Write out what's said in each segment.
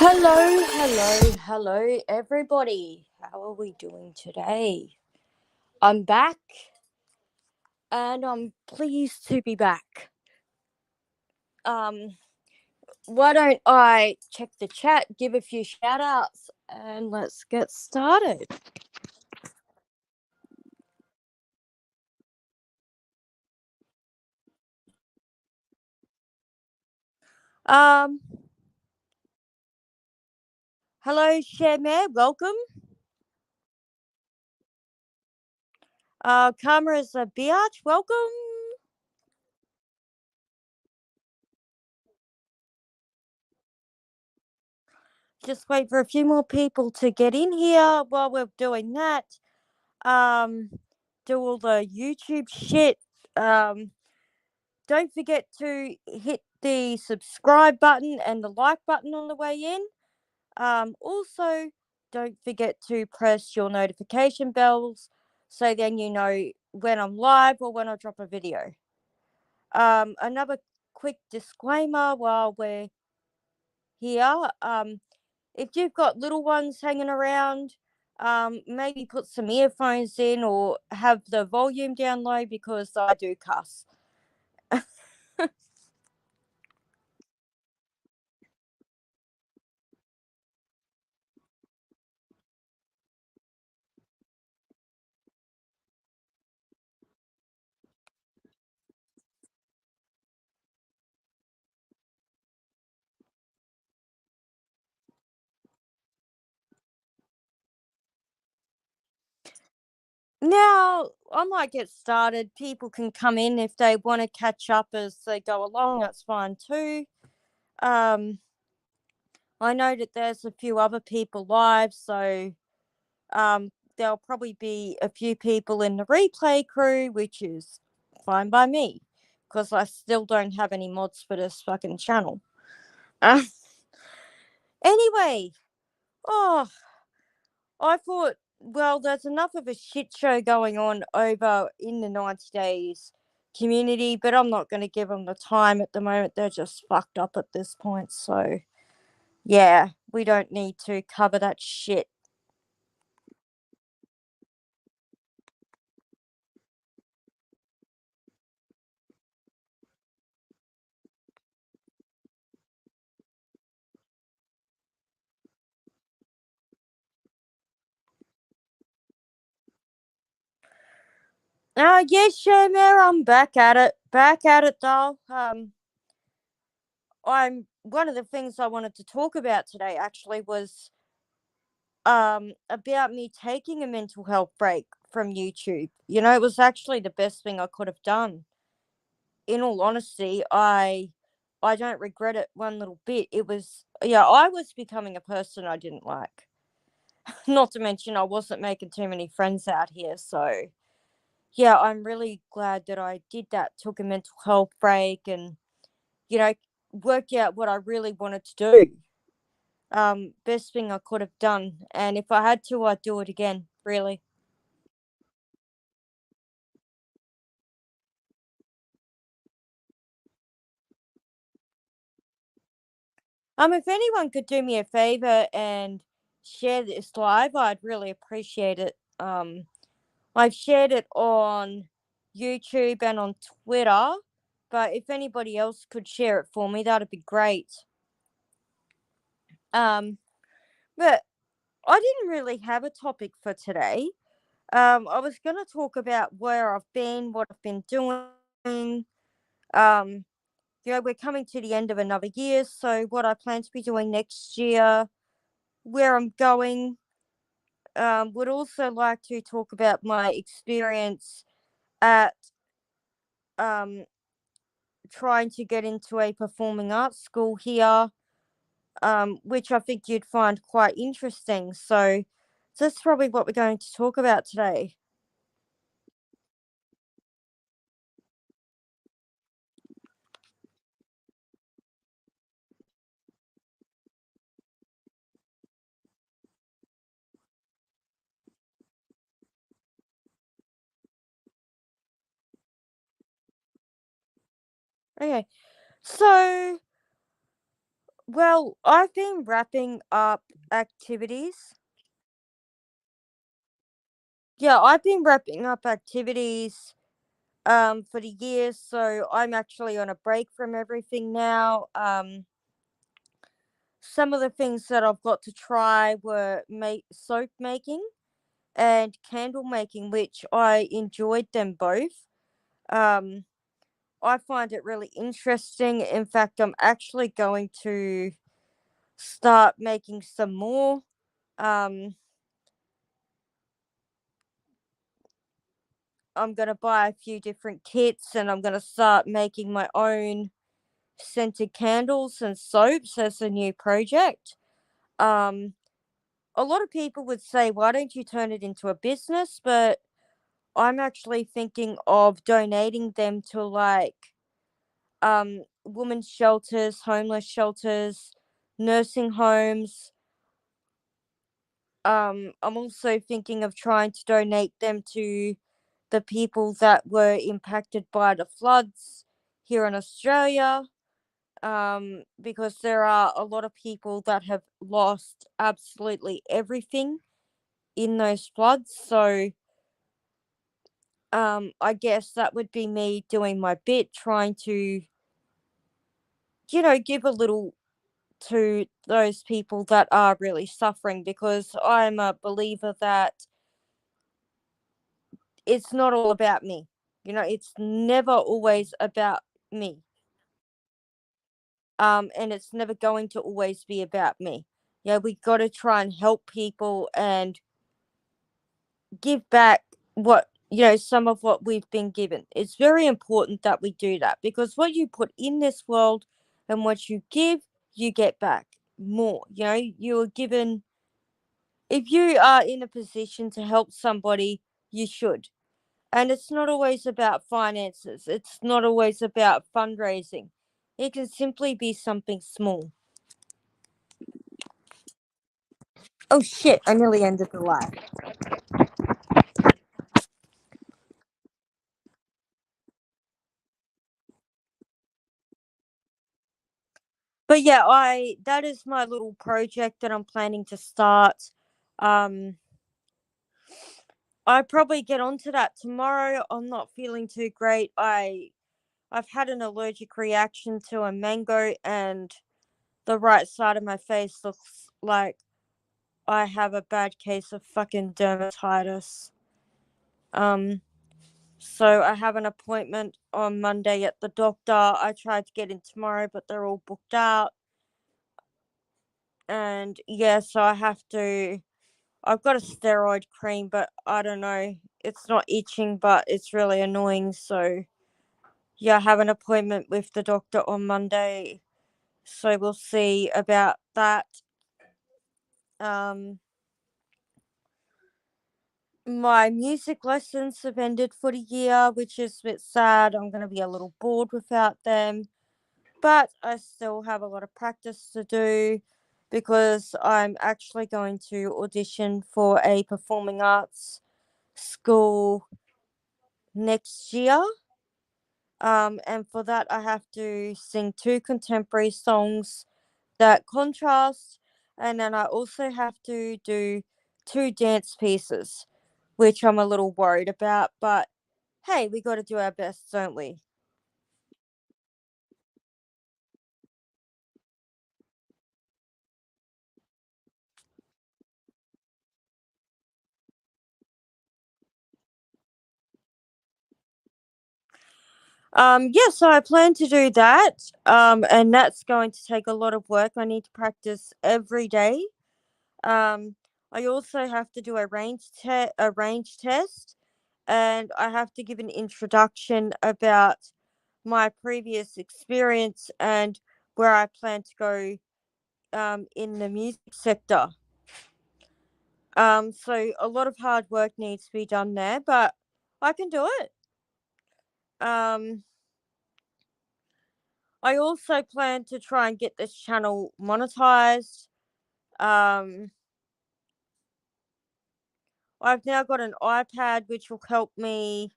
Hello, everybody. How are we doing today? I'm back and I'm pleased to be back. Um, why don't I check the chat, give a few shout outs, and let's get started. Um, hello, Shamir, welcome. Cameras Biatch, welcome. Just wait for a few more people to get in here while we're doing that. Um, do all the YouTube shit. Don't forget to hit the subscribe button and the like button on the way in. Also, don't forget to press your notification bells so then you know when I'm live or when I drop a video. Another quick disclaimer while we're here. If you've got little ones hanging around, maybe put some earphones in or have the volume down low because I do cuss. Now, I might get started. People can come in if they want to catch up as they go along. That's fine too. Um, I know that there's a few other people live, so there'll probably be a few people in the replay crew, which is fine by me because I still don't have any mods for this fucking channel. Uh, anyway, oh, I thought, well, there's enough of a shit show going on over in the 90 days community, but I'm not going to give them the time at the moment. They're just fucked up at this point. So, yeah, we don't need to cover that shit. Yes, Shamir, I'm back at it. Back at it, doll. I'm one of the things I wanted to talk about today actually was about me taking a mental health break from YouTube. You know, it was actually the best thing I could have done. In all honesty, I don't regret it one little bit. It was, yeah, I was becoming a person I didn't like. Not to mention I wasn't making too many friends out here, so yeah, I'm really glad that I did that. Took a mental health break and, you know, worked out what I really wanted to do. Best thing I could have done, and if I had to, I'd do it again, really. If anyone could do me a favor and share this live, I'd really appreciate it. I've shared it on YouTube and on Twitter, but if anybody else could share it for me, that'd be great. Um, but I didn't really have a topic for today. I was gonna talk about where I've been, what I've been doing. Um, we're coming to the end of another year, so what I plan to be doing next year, where I'm going. Would also like to talk about my experience at um, trying to get into a performing arts school here, which I think you'd find quite interesting. So that's probably what we're going to talk about today. Okay, so Well, I've been wrapping up activities. Yeah, I've been wrapping up activities for the year, so I'm actually on a break from everything now. Some of the things that I've got to try were make soap making and candle making, which I enjoyed them both. Um, I find it really interesting. In fact, I'm actually going to start making some more. Um, I'm going to buy a few different kits and I'm going to start making my own scented candles and soaps as a new project. Um, a lot of people would say, why don't you turn it into a business? But I'm actually thinking of donating them to women's shelters, homeless shelters, nursing homes. I'm also thinking of trying to donate them to the people that were impacted by the floods here in Australia. Because there are a lot of people that have lost absolutely everything in those floods. So, I guess that would be me doing my bit, trying to, give a little to those people that are really suffering, because I'm a believer that it's not all about me. It's never always about me. And it's never going to always be about me. Yeah, we got to try and help people and give back some of what we've been given. It's very important that we do that, because what you put in this world and what you give, you get back more. You are given, if you are in a position to help somebody, you should. And it's not always about finances, it's not always about fundraising. It can simply be something small. Oh shit, I nearly ended the live. But yeah, I that is my little project that I'm planning to start. Um I probably get onto that tomorrow. I'm not feeling too great. I've had an allergic reaction to a mango, and the right side of my face looks like I have a bad case of fucking dermatitis. Um so I have an appointment on Monday at the doctor. I tried to get in tomorrow, but they're all booked out. And yeah, so I've got a steroid cream, but I don't know. It's not itching, but it's really annoying. So yeah, I have an appointment with the doctor on Monday. So we'll see about that. Um, my music lessons have ended for the year, which is a bit sad. I'm going to be a little bored without them. But I still have a lot of practice to do, because I'm actually going to audition for a performing arts school next year. And for that, I have to sing two contemporary songs that contrast, and then I also have to do two dance pieces, which I'm a little worried about. But hey, we got to do our best, don't we? Yeah, so I plan to do that. And that's going to take a lot of work. I need to practice every day. Um, I also have to do a range test, and I have to give an introduction about my previous experience and where I plan to go in the music sector. So a lot of hard work needs to be done there, but I can do it. Um, I also plan to try and get this channel monetized. Um, I've now got an iPad, which will help me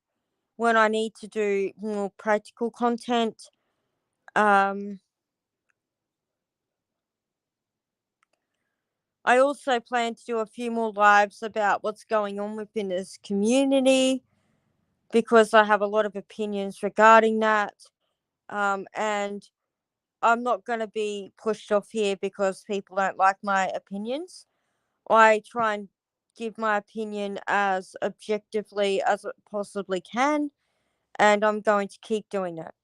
when I need to do more practical content. Um, I also plan to do a few more lives about what's going on within this community because I have a lot of opinions regarding that. And I'm not going to be pushed off here because people don't like my opinions. I try and give my opinion as objectively as it possibly can, and I'm going to keep doing that.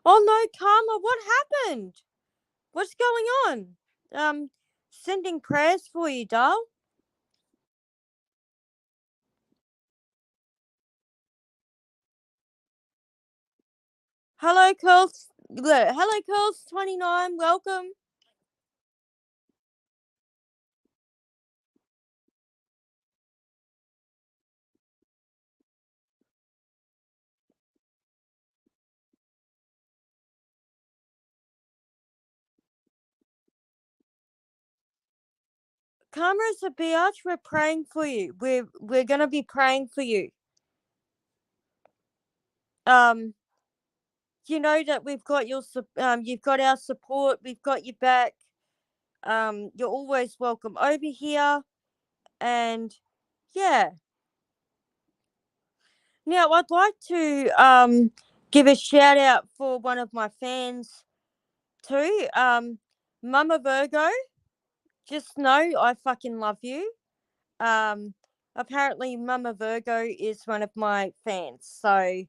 Oh no, Karma, what happened? What's going on? Sending prayers for you, doll. Hello, Curls. Hello, Curls 29. Welcome. Karma's a biatch. We're praying for you. We're gonna be praying for you. Um, you know that we've got you've got our support. We've got your back. You're always welcome over here. And yeah, now I'd like to give a shout out for one of my fans too. Mama Virgo. Just know I fucking love you. Um, Apparently Mama Virgo is one of my fans, so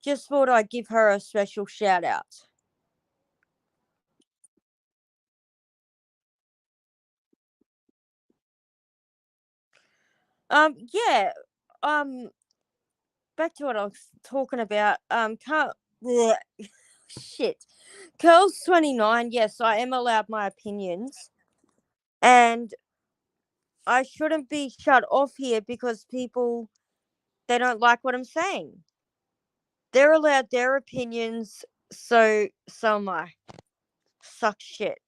just thought I'd give her a special shout out. Yeah. Um, Back to what I was talking about. Can't. Bleh, shit. Curls 29. Yes, I am allowed my opinions, and I shouldn't be shut off here because people they don't like what I'm saying. They're allowed their opinions, so am I. Suck shit.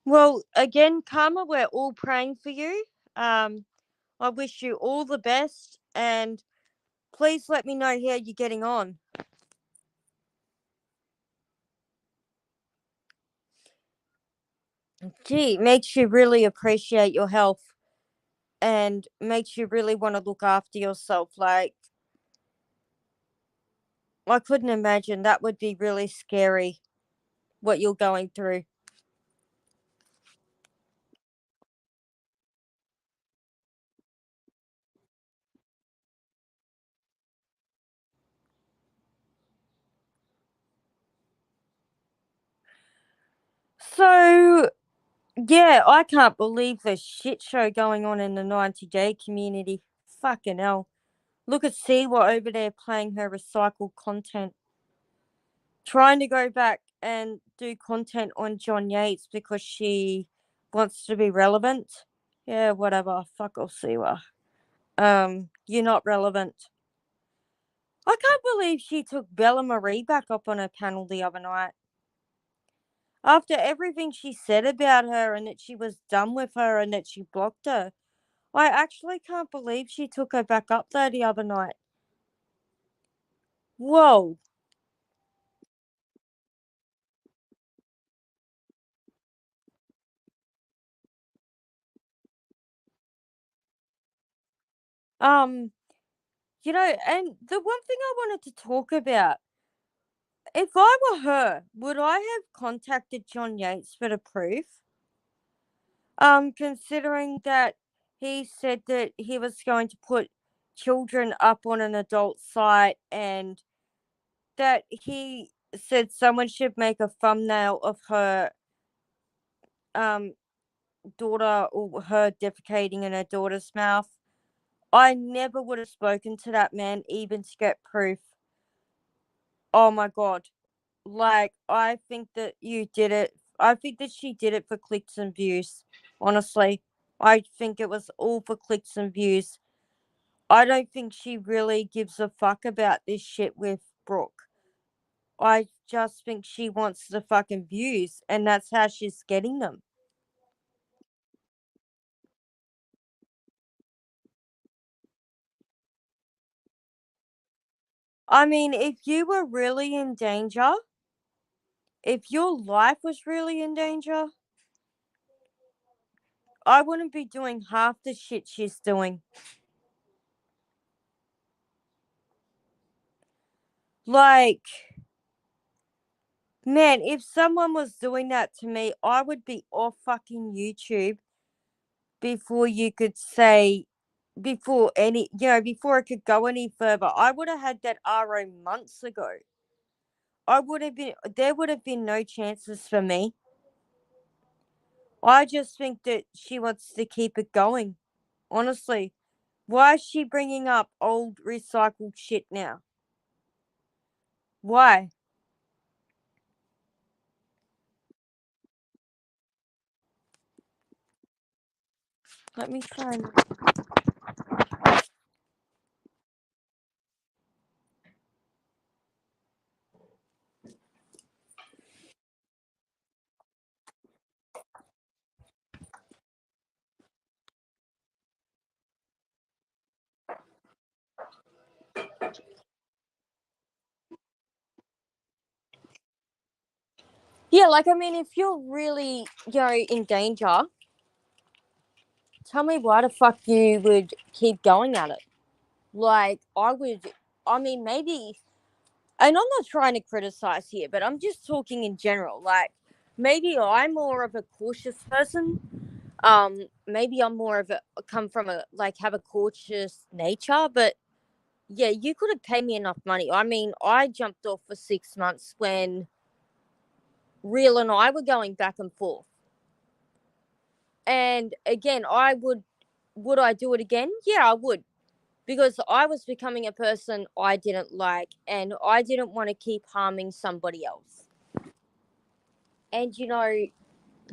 Well, again, Karma, we're all praying for you. I wish you all the best, and please let me know how you're getting on. Gee, it makes you really appreciate your health and makes you really want to look after yourself. Like, I couldn't imagine that would be really scary what you're going through. So, yeah, I can't believe the shit show going on in the 90-day community. Fucking hell. Look at Siwa over there playing her recycled content, trying to go back and do content on John Yates because she wants to be relevant. Yeah, whatever. Fuck off, Siwa. You're not relevant. I can't believe she took Bella Marie back up on her panel the other night. After everything she said about her and that she was done with her and that she blocked her, I actually can't believe she took her back up there the other night. Whoa. Um, and the one thing I wanted to talk about, if I were her, would I have contacted John Yates for the proof? Considering that he said that he was going to put children up on an adult site and that he said someone should make a thumbnail of her daughter or her defecating in her daughter's mouth, I never would have spoken to that man even to get proof. Oh my god. Like, I think that you did it. I think that she did it for clicks and views. Honestly, I think it was all for clicks and views. I don't think she really gives a fuck about this shit with Brooke. I just think she wants the fucking views, and that's how she's getting them. I mean, if you were really in danger, if your life was really in danger, I wouldn't be doing half the shit she's doing. Like, man, if someone was doing that to me, I would be off fucking YouTube before you could say, before any, before it could go any further. I would have had that RO months ago. There would have been no chances for me. I just think that she wants to keep it going. Honestly, why is she bringing up old recycled shit now? Why? Let me find. Yeah, like, I mean, if you're really, in danger, tell me why the fuck you would keep going at it. Like, I mean, maybe, and I'm not trying to criticize here, but I'm just talking in general. Like, maybe I'm more of a cautious person. Maybe I'm more of a, come from a, like, have a cautious nature, but yeah, you could have paid me enough money. I mean, I jumped off for 6 months when Real and I were going back and forth. And again, would I do it again? Yeah, I would. Because I was becoming a person I didn't like, and I didn't want to keep harming somebody else. And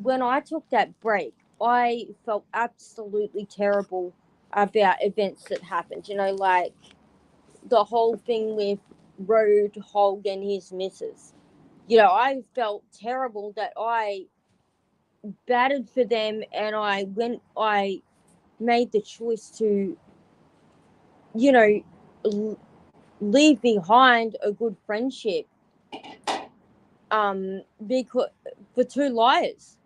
when I took that break, I felt absolutely terrible about events that happened. Like the whole thing with Road Hog and his missus. I felt terrible that I batted for them, and I made the choice to, you know, leave behind a good friendship, because for two liars.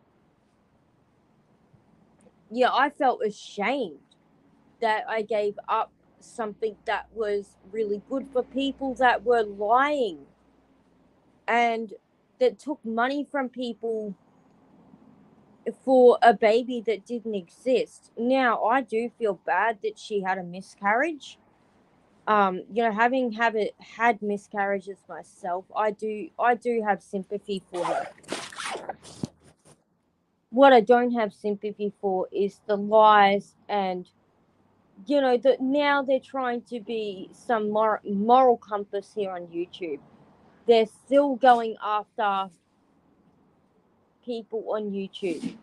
Yeah, I felt ashamed that I gave up something that was really good for people that were lying and that took money from people for a baby that didn't exist. Now, I do feel bad that she had a miscarriage. Having have it had miscarriages myself, I do have sympathy for her. What I don't have sympathy for is the lies, and that now they're trying to be some moral compass here on YouTube. They're still going after people on YouTube.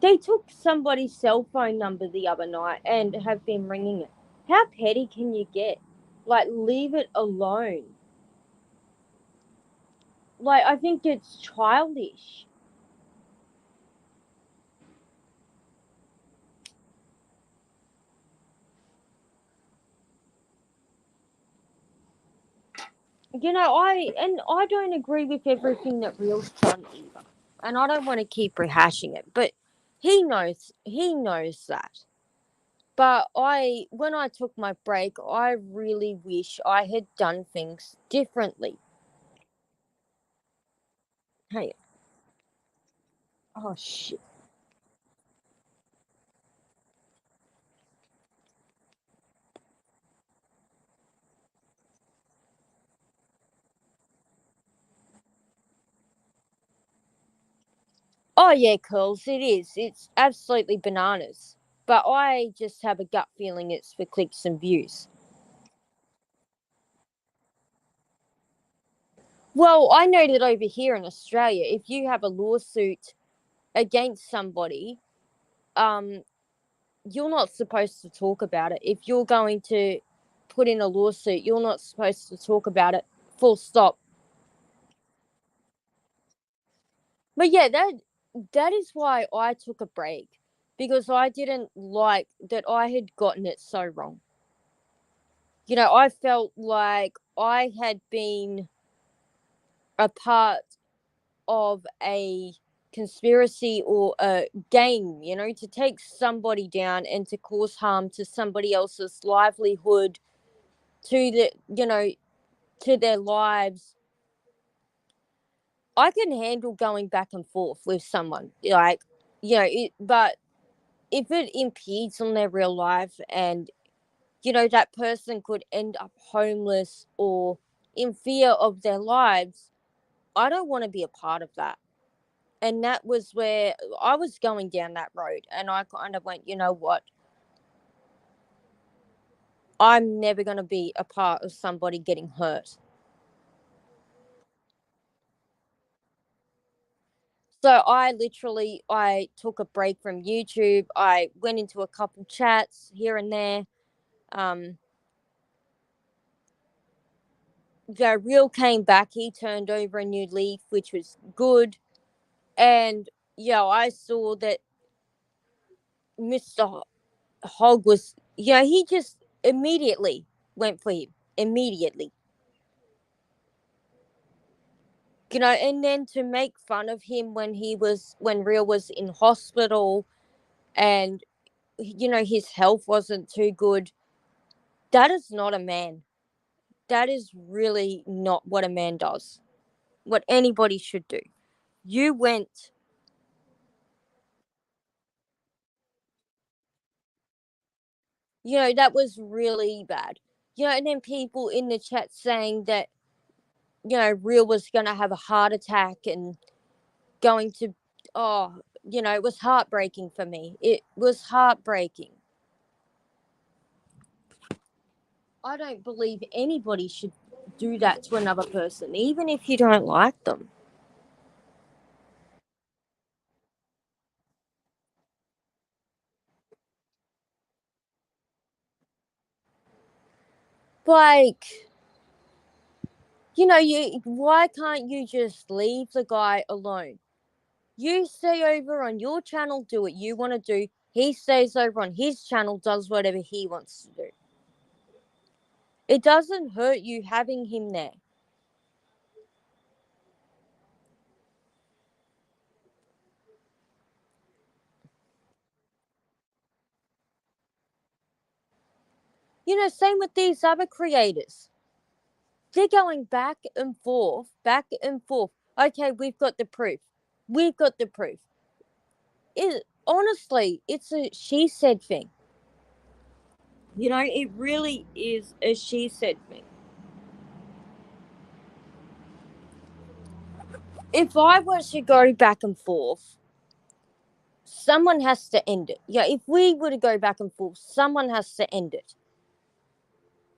They took somebody's cell phone number the other night and have been ringing it. How petty can you get? Like, leave it alone. Like, I think it's childish. I don't agree with everything that Real's done either. And I don't want to keep rehashing it, but he knows that. But when I took my break, I really wish I had done things differently. Hey, oh shit. Oh yeah, Curls, it is. It's absolutely bananas. But I just have a gut feeling it's for clicks and views. Well, I know that over here in Australia, if you have a lawsuit against somebody, um, you're not supposed to talk about it. If you're going to put in a lawsuit, you're not supposed to talk about it. Full stop. But yeah, that is why I took a break, because I didn't like that I had gotten it so wrong. I felt like I had been a part of a conspiracy or a game, to take somebody down and to cause harm to somebody else's livelihood, to to their lives. I can handle going back and forth with someone, like, but if it impedes on their real life, and that person could end up homeless or in fear of their lives, I don't want to be a part of that. And that was where I was going down that road, and I kind of went, you know what, I'm never going to be a part of somebody getting hurt. So I took a break from YouTube. I went into a couple chats here and there. um Real came back. He turned over a new leaf, which was good. And I saw that Mr. Hogg was, he just immediately went for him. Immediately. And then to make fun of him when Real was in hospital, and his health wasn't too good. That is not a man. That is really not what a man does. What anybody should do. You went, that was really bad. And then people in the chat saying that, Real was going to have a heart attack and going to, oh, it was heartbreaking for me. It was heartbreaking. I don't believe anybody should do that to another person, even if you don't like them. Like, why can't you just leave the guy alone? You stay over on your channel, do what you want to do. He stays over on his channel, does whatever he wants to do. It doesn't hurt you having him there. Same with these other creators. They're going back and forth, back and forth. Okay, we've got the proof. We've got the proof. Honestly, it's a she said thing. It really is a she said thing. If I was to go back and forth, someone has to end it. Yeah, if we were to go back and forth, someone has to end it.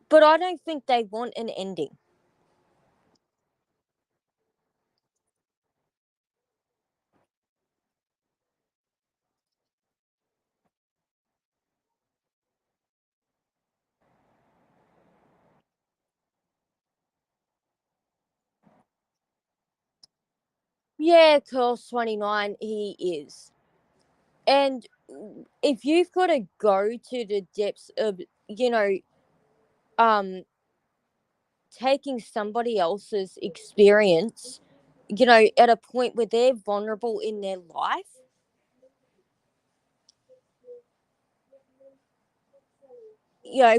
But I don't think they want an ending. Yeah, Curls 29, he is. And if you've got to go to the depths of, um, taking somebody else's experience, at a point where they're vulnerable in their life,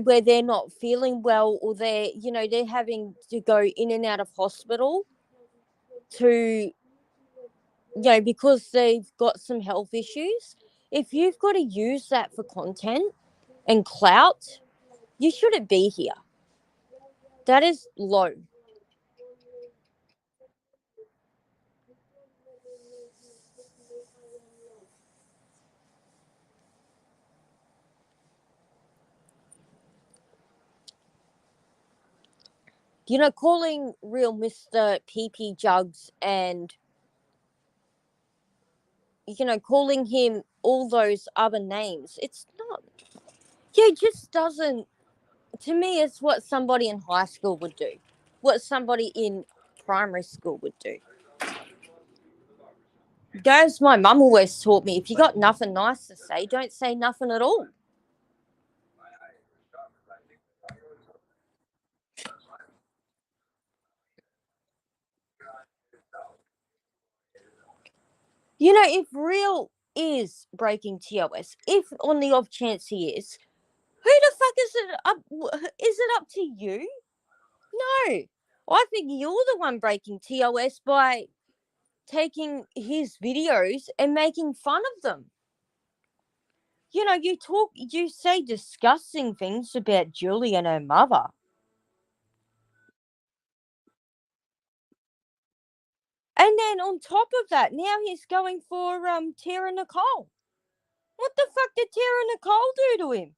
where they're not feeling well, or they're having to go in and out of hospital to, because they've got some health issues. If you've got to use that for content and clout, you shouldn't be here. That is low. calling real Mr. PP Jugs and, calling him all those other names. It's not, it just doesn't, to me, it's what somebody in high school would do, what somebody in primary school would do. As my mum always taught me, if you got nothing nice to say, don't say nothing at all. If Real is breaking TOS, if on the off chance he is, who the fuck is it up? Is it up to you? No, I think you're the one breaking TOS by taking his videos and making fun of them. You say disgusting things about Julie and her mother. And then on top of that, now he's going for Tara Nicole. What the fuck did Tara Nicole do to him?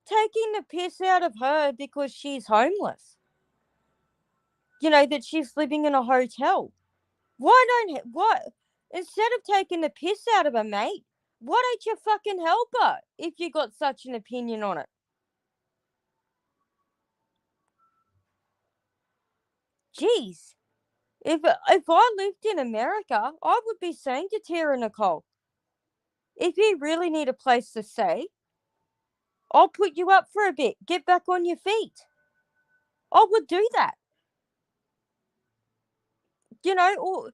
Taking the piss out of her because she's homeless. That she's living in a hotel. What? Instead of taking the piss out of her, mate, why don't you fucking help her if you got such an opinion on it? Jeez. If I lived in America, I would be saying to Tara Nicole, if you really need a place to stay, I'll put you up for a bit. Get back on your feet. I would do that. Or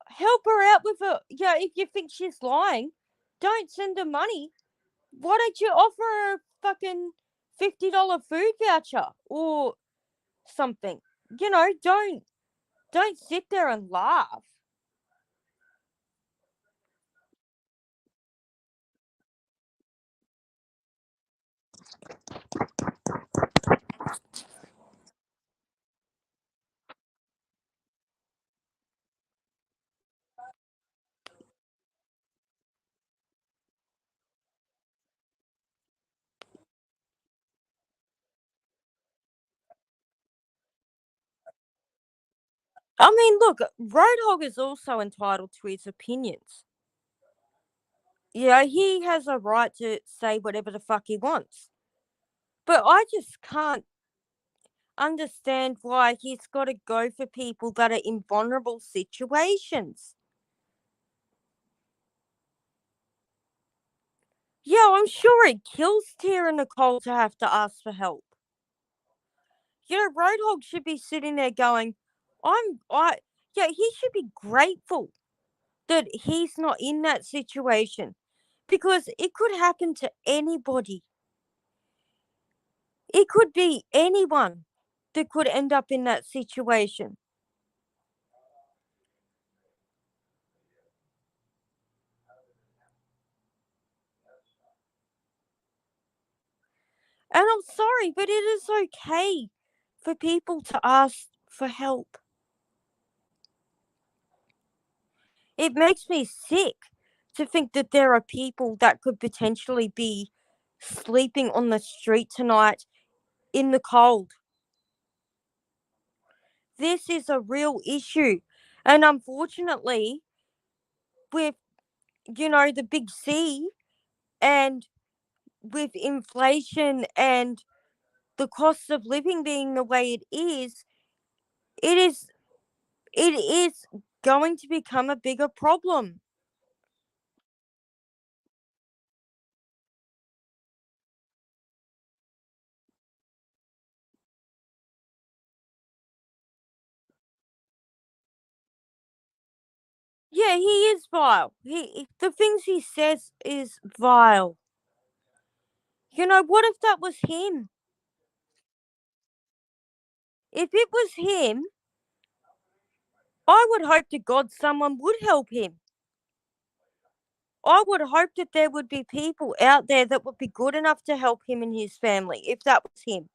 help her out with her. If you think she's lying, don't send her money. Why don't you offer her a fucking $50 food voucher or something? Don't sit there and laugh. I mean, look, Roadhog is also entitled to his opinions. He has a right to say whatever the fuck he wants. But I just can't understand why he's got to go for people that are in vulnerable situations. I'm sure it kills Tara Nicole to have to ask for help. Roadhog should be sitting there going, he should be grateful that he's not in that situation because it could happen to anybody. It could be anyone that could end up in that situation. And I'm sorry, but it is okay for people to ask for help. It makes me sick to think that there are people that could potentially be sleeping on the street tonight in the cold. This is a real issue. And unfortunately, with, the big C and with inflation and the cost of living being the way it is it is going to become a bigger problem. Yeah, he is vile. The things he says is vile. What if that was him? If it was him, I would hope to God someone would help him. I would hope that there would be people out there that would be good enough to help him and his family if that was him.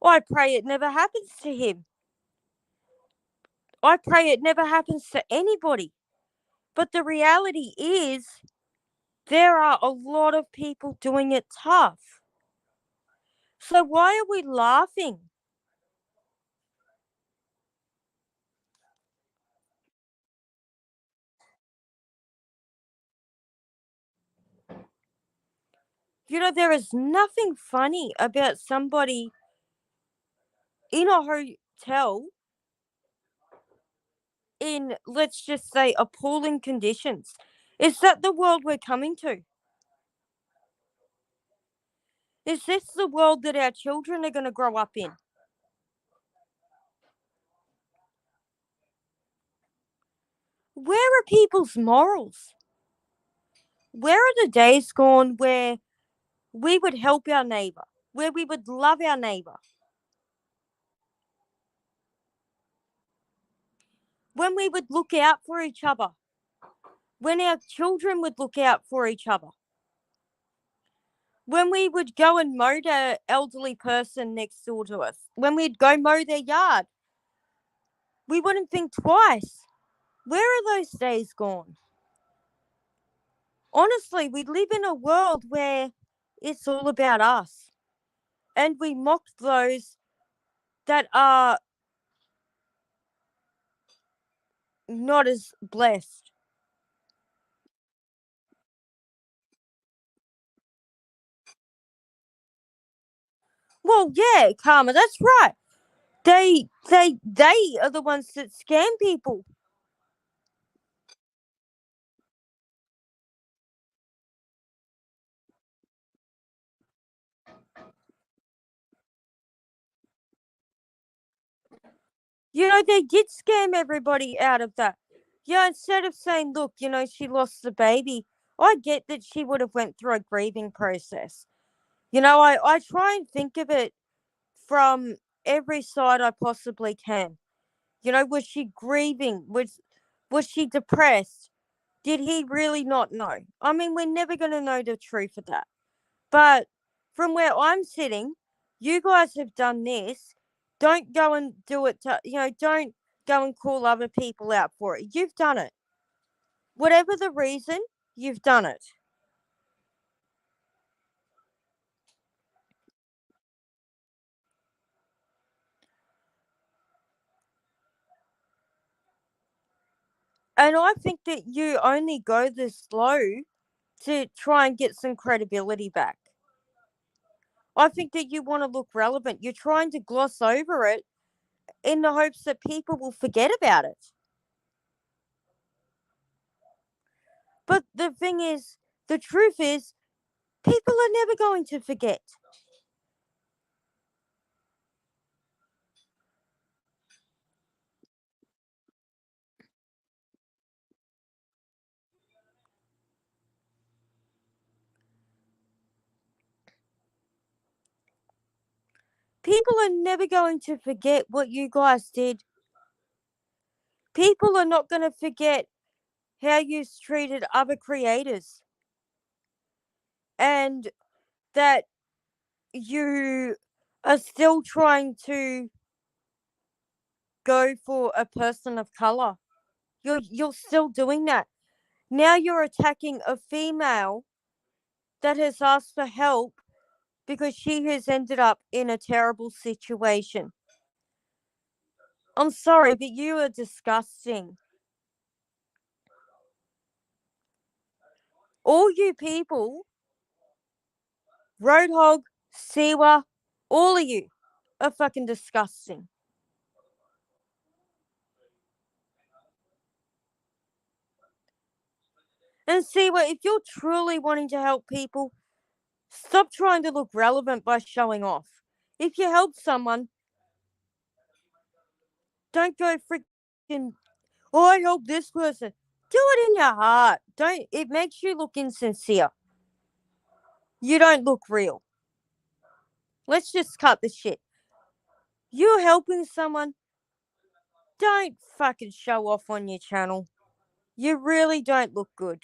I pray it never happens to him. I pray it never happens to anybody. But the reality is, there are a lot of people doing it tough. So why are we laughing? There is nothing funny about somebody in a hotel in, let's just say, appalling conditions. Is that the world we're coming to? Is this the world that our children are going to grow up in? Where are people's morals? Where are the days gone where we would help our neighbor, where we would love our neighbor, when we would look out for each other, when our children would look out for each other, when we would go and mow the elderly person next door to us, when we'd go mow their yard, we wouldn't think twice. Where are those days gone? Honestly, we live in a world where it's all about us, and we mock those that are not as blessed. Well, yeah, Karma, that's right. They are the ones that scam people. They did scam everybody out of that. Yeah, instead of saying, look, she lost the baby, I get that she would have went through a grieving process. I try and think of it from every side I possibly can. Was she grieving? Was she depressed? Did he really not know? I mean, we're never going to know the truth of that. But from where I'm sitting, you guys have done this. Don't go and do it don't go and call other people out for it. You've done it. Whatever the reason, you've done it. And I think that you only go this slow to try and get some credibility back. I think that you want to look relevant. You're trying to gloss over it in the hopes that people will forget about it. But the thing is, the truth is, people are never going to forget. People are never going to forget what you guys did. People are not going to forget how you treated other creators and that you are still trying to go for a person of color. You're still doing that. Now you're attacking a female that has asked for help because she has ended up in a terrible situation. I'm sorry, but you are disgusting. All you people, Roadhog, Siwa, all of you are fucking disgusting. And Siwa, if you're truly wanting to help people, stop trying to look relevant by showing off. If you help someone, don't go freaking, oh, I help this person. Do it in your heart. Don't, it makes you look insincere. You don't look real. Let's just cut the shit. You're helping someone, don't fucking show off on your channel. You really don't look good.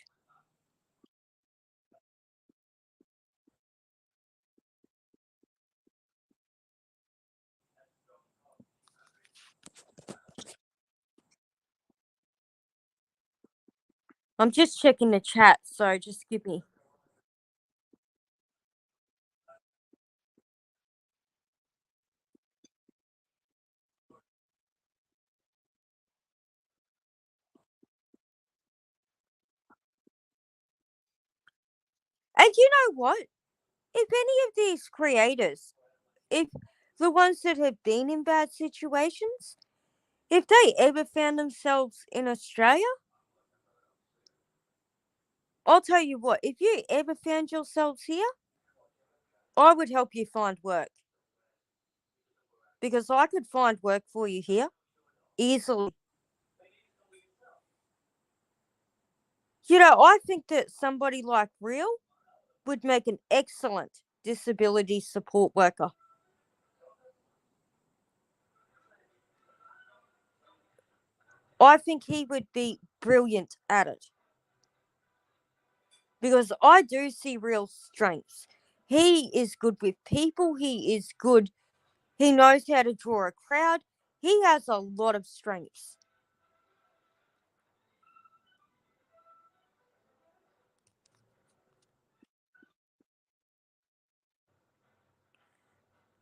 I'm just checking the chat, so just give me And you know what? If any of these creators, if the ones that have been in bad situations, if they ever found themselves in Australia, I'll tell you what, if you ever found yourselves here, I would help you find work because I could find work for you here easily. I think that somebody like Real would make an excellent disability support worker. I think he would be brilliant at it because I do see Real strengths. He is good with people, he is good, he knows how to draw a crowd, he has a lot of strengths.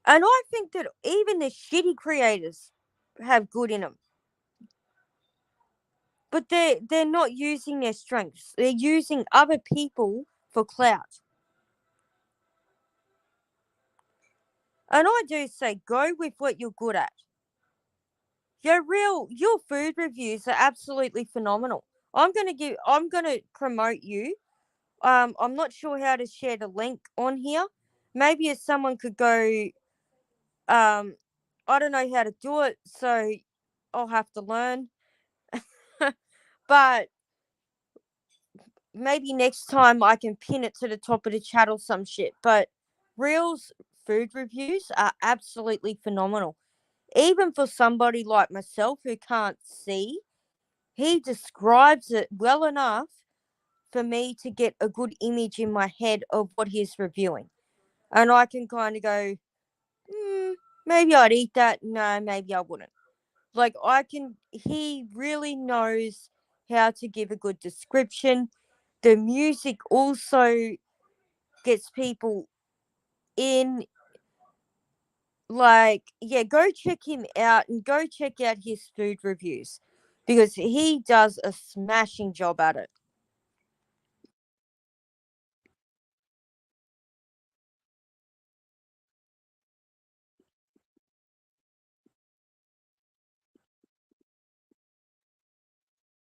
And I think that even the shitty creators have good in them. But they're not using their strengths. They're using other people for clout. And I do say go with what you're good at. Your food reviews are absolutely phenomenal. I'm gonna promote you. I'm not sure how to share the link on here. Maybe if someone could go I don't know how to do it, so I'll have to learn. But maybe next time I can pin it to the top of the chat or some shit. But Real's food reviews are absolutely phenomenal. Even for somebody like myself who can't see, he describes it well enough for me to get a good image in my head of what he's reviewing. And I can kind of go, maybe I'd eat that. No, maybe I wouldn't. He really knows how to give a good description. The music also gets people in. Yeah, go check him out and go check out his food reviews because he does a smashing job at it.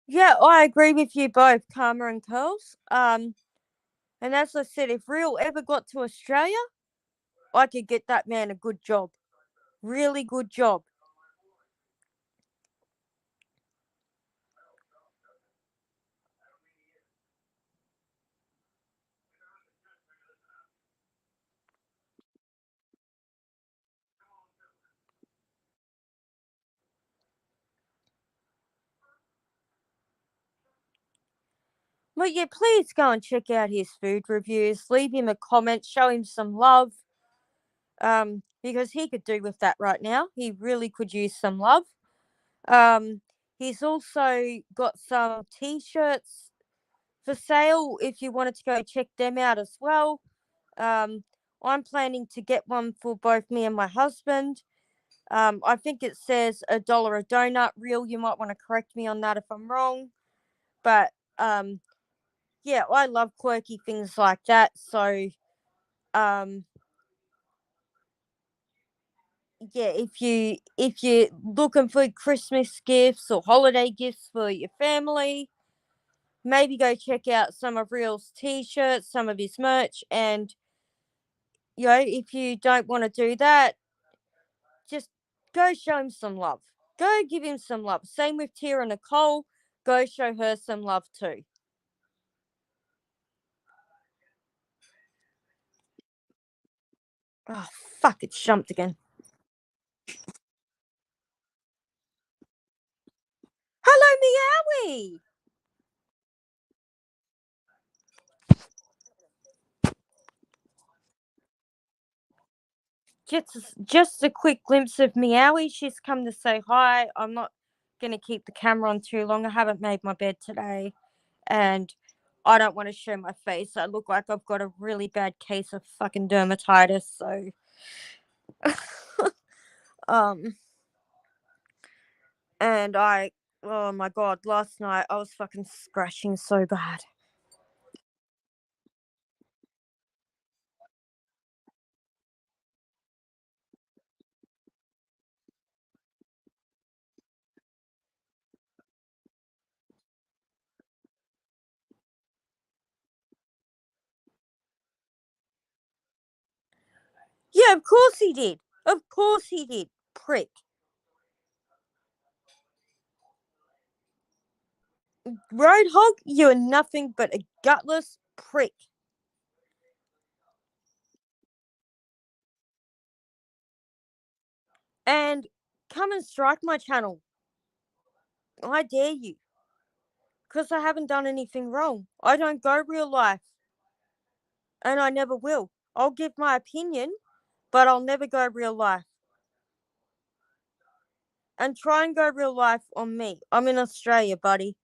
Yeah, I agree with you both, Karma and Curls. And as I said, if Real ever got to Australia, I could get that man a good job. Really good job. But yeah, please go and check out his food reviews. Leave him a comment, show him some love. Because he could do with that right now. He really could use some love. He's also got some t-shirts for sale if you wanted to go check them out as well. I'm planning to get one for both me and my husband. I think it says $1 a donut. Real, you might want to correct me on that if I'm wrong. But yeah, I love quirky things like that. So um, yeah, if you're looking for Christmas gifts or holiday gifts for your family, maybe go check out some of Real's t-shirts, some of his merch, and if you don't want to do that, just go show him some love. Go give him some love. Same with Tira Nicole. Go show her some love too. Oh fuck! It's jumped again. Hello, Meowie. Just a quick glimpse of Meowie. She's come to say hi. I'm not gonna keep the camera on too long. I haven't made my bed today, and I don't want to show my face. I look like I've got a really bad case of fucking dermatitis. So, um, and oh my god, last night I was fucking scratching so bad. Yeah, of course he did. Of course he did. Prick. Roadhog, you are nothing but a gutless prick. And come and strike my channel. I dare you. Because I haven't done anything wrong. I don't go real life. And I never will. I'll give my opinion, but I'll never go real life. And try and go real life on me. I'm in Australia, buddy.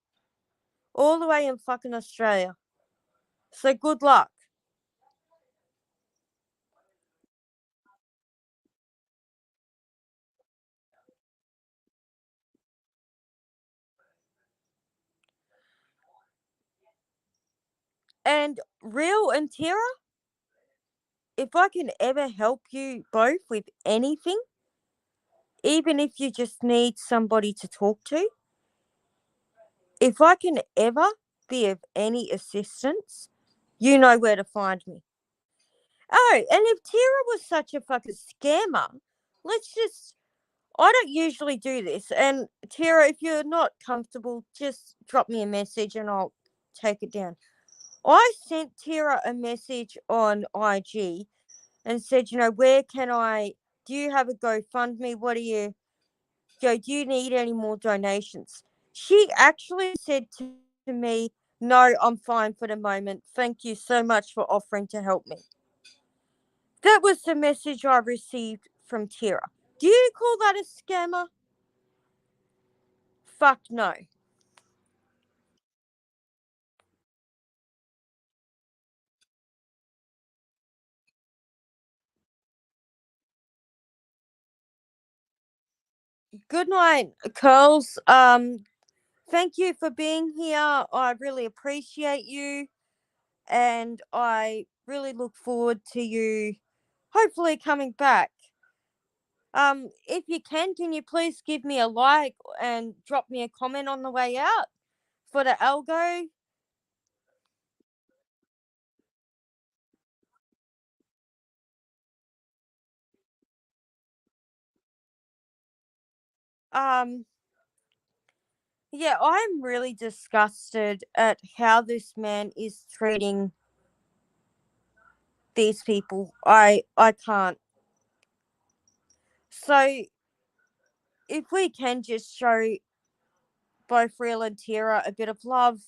All the way in fucking Australia. So good luck. And Real and Tira, if I can ever help you both with anything, even if you just need somebody to talk to, if I can ever be of any assistance, you know where to find me. Oh, and if Tira was such a fucking scammer, let's just. I don't usually do this. And Tira, if you're not comfortable, just drop me a message and I'll take it down. I sent Tira a message on IG and said, where can do you have a GoFundMe? What do you do you need any more donations? She actually said to me, no, I'm fine for the moment. Thank you so much for offering to help me. That was the message I received from Tira. Do you call that a scammer? Fuck no. Good night, Curls. Thank you for being here. I really appreciate you. And I really look forward to you hopefully coming back. If you can you please give me a like and drop me a comment on the way out for the algo? Um, yeah, I'm really disgusted at how this man is treating these people. I can't. So if we can just show both Real and Tira a bit of love,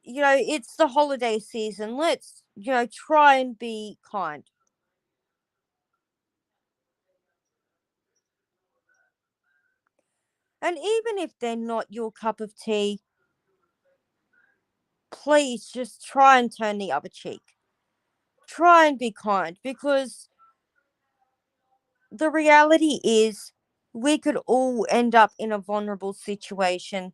it's the holiday season. Let's, try and be kind. And even if they're not your cup of tea, please just try and turn the other cheek. Try and be kind, because the reality is we could all end up in a vulnerable situation.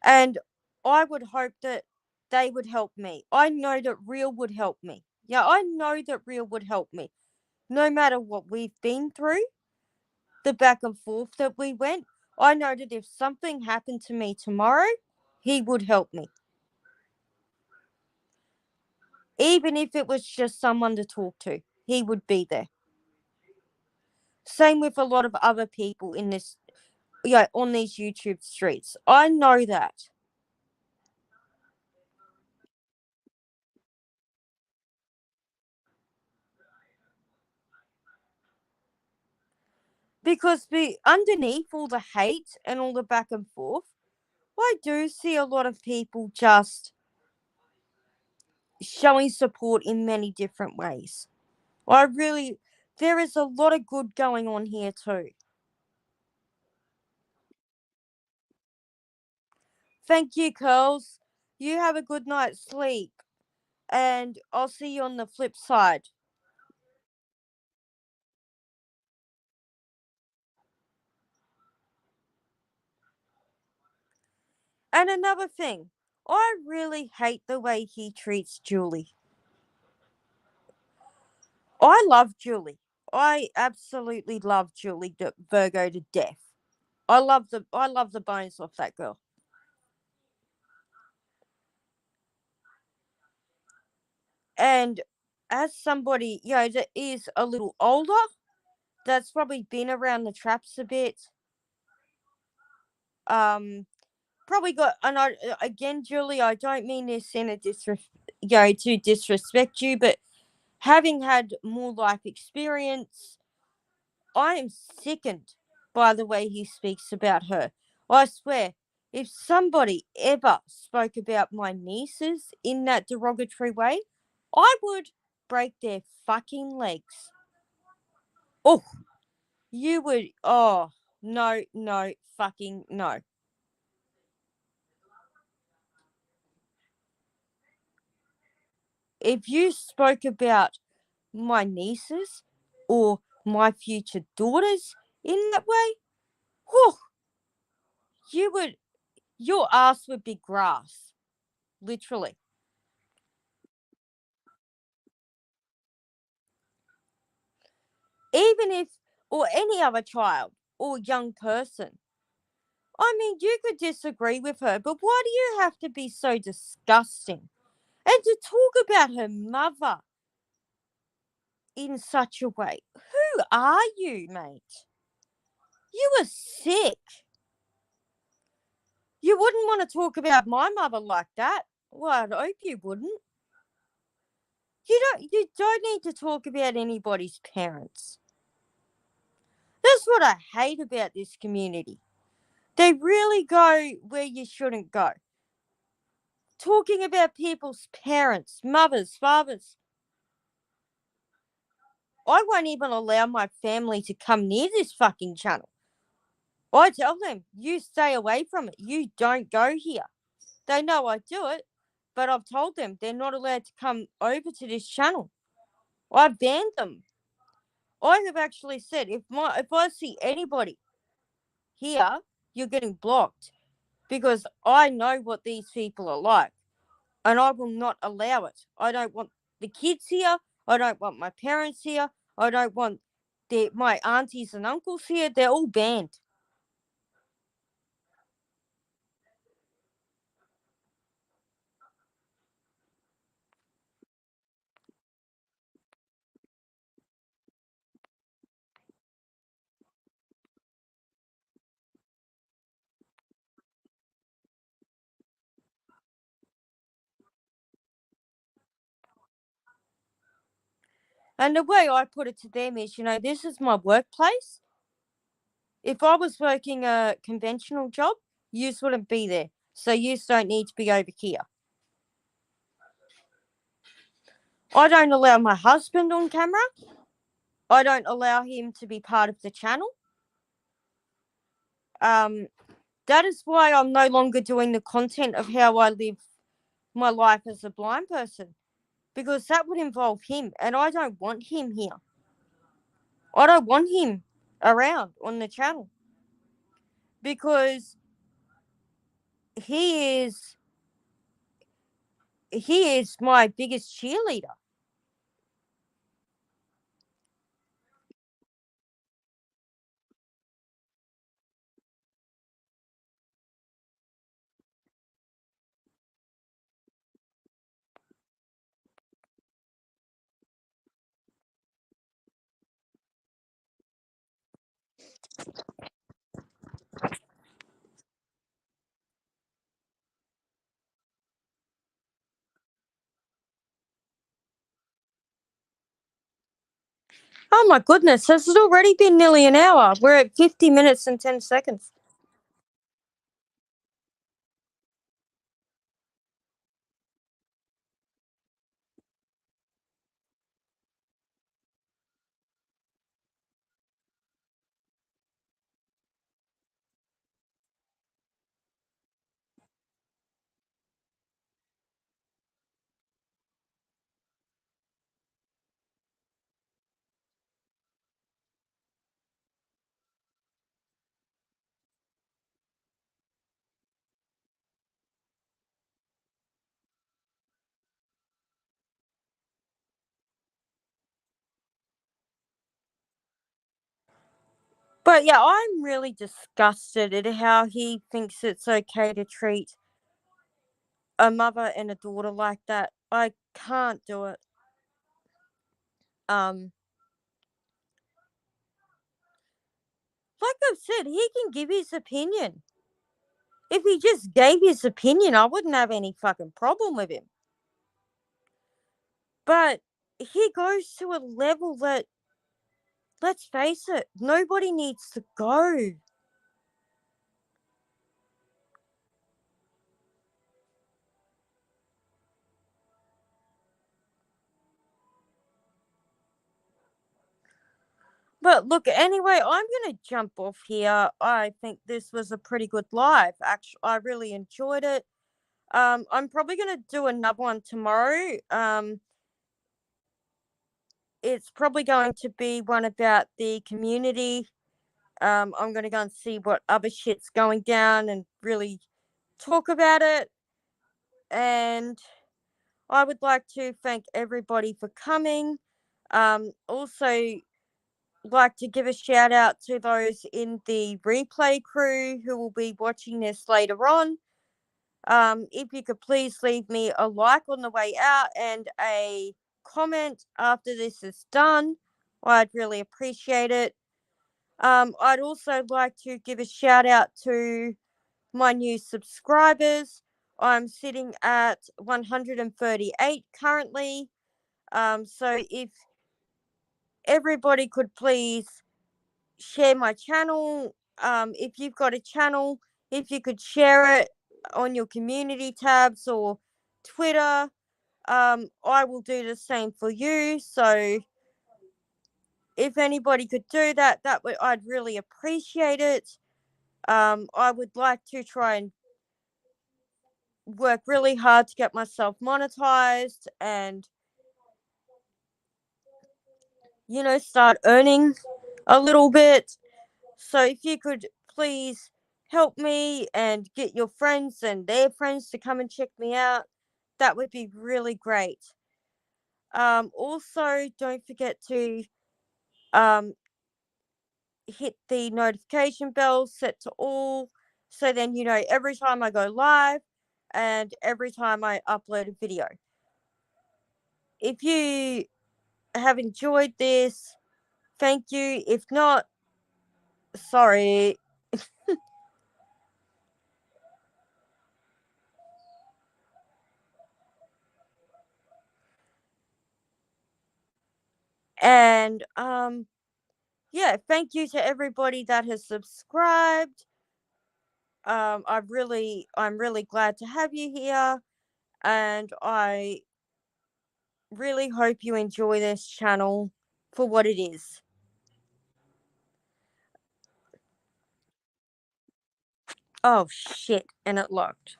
And I would hope that they would help me. I know that Real would help me. Yeah, I know that Real would help me. No matter what we've been through, the back and forth that we went, I know that if something happened to me tomorrow, he would help me. Even if it was just someone to talk to, he would be there. Same with a lot of other people in this, on these YouTube streets. I know that. Because underneath all the hate and all the back and forth, I do see a lot of people just showing support in many different ways. There is a lot of good going on here too. Thank you, Curls. You have a good night's sleep, and I'll see you on the flip side. And another thing, I really hate the way he treats Julie. I love Julie. I absolutely love Julie Virgo to death. I love the bones off that girl. And as somebody, that is a little older, that's probably been around the traps a bit, um, probably got, and again, Julie, I don't mean this in a to disrespect you, but having had more life experience, I am sickened by the way he speaks about her. I swear, if somebody ever spoke about my nieces in that derogatory way, I would break their fucking legs. Oh, you would. Oh, no, no, fucking no. If you spoke about my nieces or my future daughters in that way, whew, you would, your ass would be grass, literally. Even if, or any other child or young person. I mean, you could disagree with her, but why do you have to be so disgusting? And to talk about her mother in such a way. Who are you, mate? You are sick. You wouldn't want to talk about my mother like that. Well, I'd hope you wouldn't. You don't need to talk about anybody's parents. That's what I hate about this community. They really go where you shouldn't go. Talking about people's parents, mothers, fathers. I won't even allow my family to come near this fucking channel. I tell them, you stay away from it. You don't go here. They know I do it, but I've told them they're not allowed to come over to this channel. I've banned them. I have actually said if I see anybody here, you're getting blocked because I know what these people are like, and I will not allow it. I don't want the kids here. I don't want my parents here. I don't want my aunties and uncles here. They're all banned. And the way I put it to them is, this is my workplace. If I was working a conventional job, you wouldn't be there. So you don't need to be over here. I don't allow my husband on camera. I don't allow him to be part of the channel. That is why I'm no longer doing the content of how I live my life as a blind person, because that would involve him, and I don't want him here. I don't want him around on the channel because he is he is my biggest cheerleader. Oh my goodness, has it already been nearly an hour? We're at 50 minutes and 10 seconds. But yeah, I'm really disgusted at how he thinks it's okay to treat a mother and a daughter like that. I can't do it. Um, like I've said, he can give his opinion. If he just gave his opinion, I wouldn't have any fucking problem with him. But he goes to a level that, let's face it, nobody needs to go. But look, anyway, I'm going to jump off here. I think this was a pretty good live. Actually, I really enjoyed it. I'm probably going to do another one tomorrow. It's probably going to be one about the community. I'm going to go and see what other shit's going down and really talk about it. And I would like to thank everybody for coming. Also, like to give a shout out to those in the replay crew who will be watching this later on. If you could please leave me a like on the way out and a comment after this is done, I'd really appreciate it. I'd also like to give a shout out to my new subscribers. I'm sitting at 138 currently. So if everybody could please share my channel. If you've got a channel, if you could share it on your community tabs or Twitter, I will do the same for you. So if anybody could do that, I'd really appreciate it. I would like to try and work really hard to get myself monetized and start earning a little bit. So if you could please help me and get your friends and their friends to come and check me out, that would be really great. Also, don't forget to um, hit the notification bell set to all, so then you know every time I go live and every time I upload a video. If you have enjoyed this, thank you. If not, sorry. And yeah, thank you to everybody that has subscribed. I'm really glad to have you here, and I really hope you enjoy this channel for what it is. Oh shit, and it locked.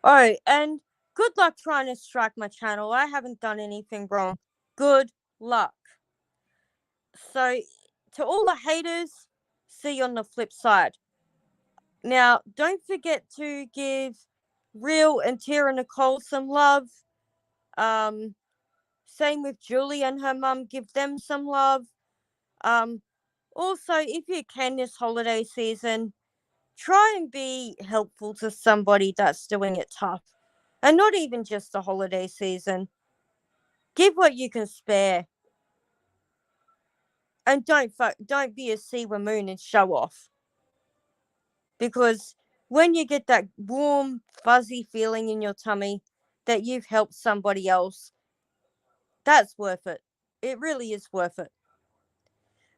Oh, and good luck trying to strike my channel. I haven't done anything wrong. Good luck. So, to all the haters, see you on the flip side. Now, don't forget to give Real and Tara Nicole some love. Um, Same with Julie and her mum. Give them some love. Um, Also, if you can this holiday season, try and be helpful to somebody that's doing it tough. And not even just the holiday season. Give what you can spare. And don't be a Sewa Moon and show off. Because when you get that warm, fuzzy feeling in your tummy that you've helped somebody else, that's worth it. It really is worth it.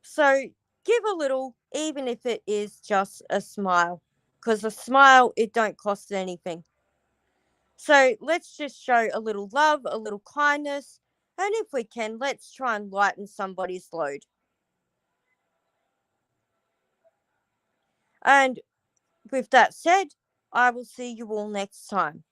So give a little, even if it is just a smile. Because a smile, it don't cost anything. So let's just show a little love, a little kindness, and if we can, let's try and lighten somebody's load. And with that said, I will see you all next time.